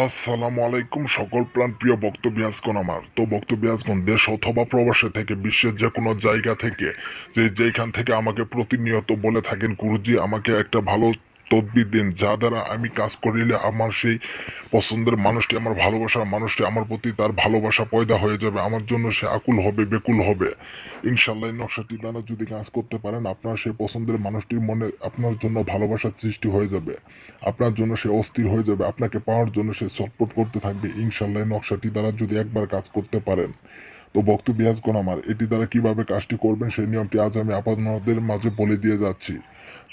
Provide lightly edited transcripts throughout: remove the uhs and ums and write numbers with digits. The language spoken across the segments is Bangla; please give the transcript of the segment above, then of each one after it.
আসসালামু আলাইকুম সকল প্রাণ প্রিয় বক্তব্যাসগণ। আমার তো বক্তব্যাসগণ দেশ অথবা প্রবাসে থেকে বিশ্বের যে কোনো জায়গা থেকে যেখান থেকে আমাকে প্রতিনিয়ত বলে থাকেন, গুরুজি আমাকে একটা ভালো তদবির দিন যা দ্বারা আমি কাজ করিলে আমার সেই পছন্দের মানুষটি, আমার ভালোবাসার মানুষটি আমার প্রতি তার ভালোবাসা পয়দা হয়ে যাবে, আমার জন্য সে আকুল হবে, বেকুল হবে। ইনশাল্লাহ এই নকশাটি দ্বারা যদি কাজ করতে পারেন, আপনার সেই পছন্দের মানুষটির মনে আপনার জন্য ভালোবাসার সৃষ্টি হয়ে যাবে, আপনার জন্য সে অস্থির হয়ে যাবে, আপনাকে পাওয়ার জন্য সে ছটফট করতে থাকবে। ইনশাল্লাহ এই নকশাটি দ্বারা যদি একবার কাজ করতে পারেন, তো বক্তব্যাসগণ আমার এটি দ্বারা কিভাবে কাজটি করবেন সেই নিয়মটি আজ আমি আপনাদের মাঝে বলে দিয়ে যাচ্ছি।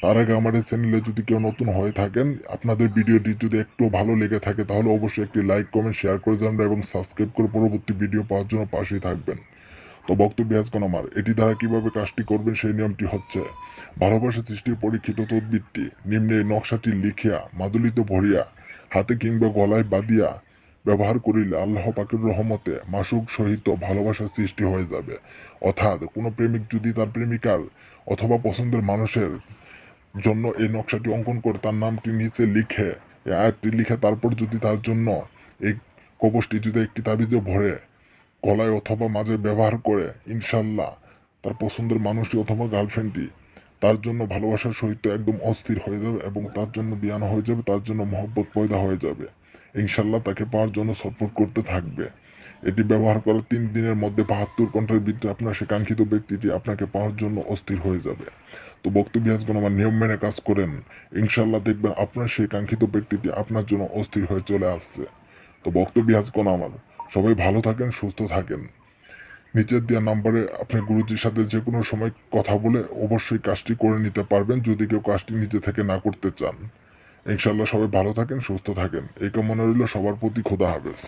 তার আগে আমার এই চ্যানেলে যদি কেউ নতুন হয়ে থাকেন, আপনাদের ভিডিওটি যদি একটু ভালো লেগে থাকে তাহলে অবশ্যই একটি লাইক কমেন্ট শেয়ার করে যাবেন এবং সাবস্ক্রাইব করে পরবর্তী ভিডিও পাওয়ার জন্য পাশেই থাকবেন। তো বক্তব্যাসগণ আমার এটি দ্বারা কিভাবে কাজটি করবেন সেই নিয়মটি হচ্ছে, ভালোবাসা সৃষ্টির পরীক্ষিত তদবিরটি নিম্নে এই নকশাটি লিখিয়া মাদুলিতে ভরিয়া হাতে কিংবা গলায় বাঁধিয়া ব্যবহার করিলে আল্লাহ পাকের রহমতে মাসুক সহিত ভালোবাসার সৃষ্টি হয়ে যাবে। অর্থাৎ কোনো প্রেমিক যদি তার প্রেমিকার অথবা পছন্দের মানুষের জন্য এই নকশাটি অঙ্কন করে তার নামটি নিচে লিখে, এই আয়াতটি লিখে, তারপর যদি তার জন্য এই কবচটি যদি একটি তাবিজে ভরে গলায় অথবা মাঝে ব্যবহার করে, ইনশাল্লাহ তার পছন্দের মানুষটি অথবা গার্লফ্রেন্ডটি তার জন্য ভালোবাসার সহিত একদম অস্থির হয়ে যাবে এবং তার জন্য দিয়ানা হয়ে যাবে, তার জন্য মহব্বত পয়দা হয়ে যাবে। ইনশাল্লাহ তাকে পাওয়ার জন্য ছটফট করতে থাকবে। এটি ব্যবহার করার 3 দিনের মধ্যে 72 ঘন্টার ভিতরে আপনার সে কাঙ্ক্ষিত ব্যক্তিটি আপনাকে পাওয়ার জন্য অস্থির হয়ে যাবে। তো বক্তব্যাসগণ আমার নিয়ম মেনে কাজ করেন, ইনশাল্লাহ দেখবেন আপনার সেই কাঙ্ক্ষিত ব্যক্তিটি আপনার জন্য অস্থির হয়ে চলে আসছে। তো বক্তব্যাসগণ আমার সবাই ভালো থাকেন, সুস্থ থাকেন। নিচের দেওয়া নাম্বারে আপনি গুরুজির সাথে যে কোনো সময় কথা বলে অবশ্যই কাজটি করে নিতে পারবেন যদি কেউ কাজটি নিজে থেকে না করতে চান। ইনশাল্লাহ সবাই ভালো থাকেন, সুস্থ থাকেন, এই কামনা রইল সবার প্রতি। খোদা হাফেজ।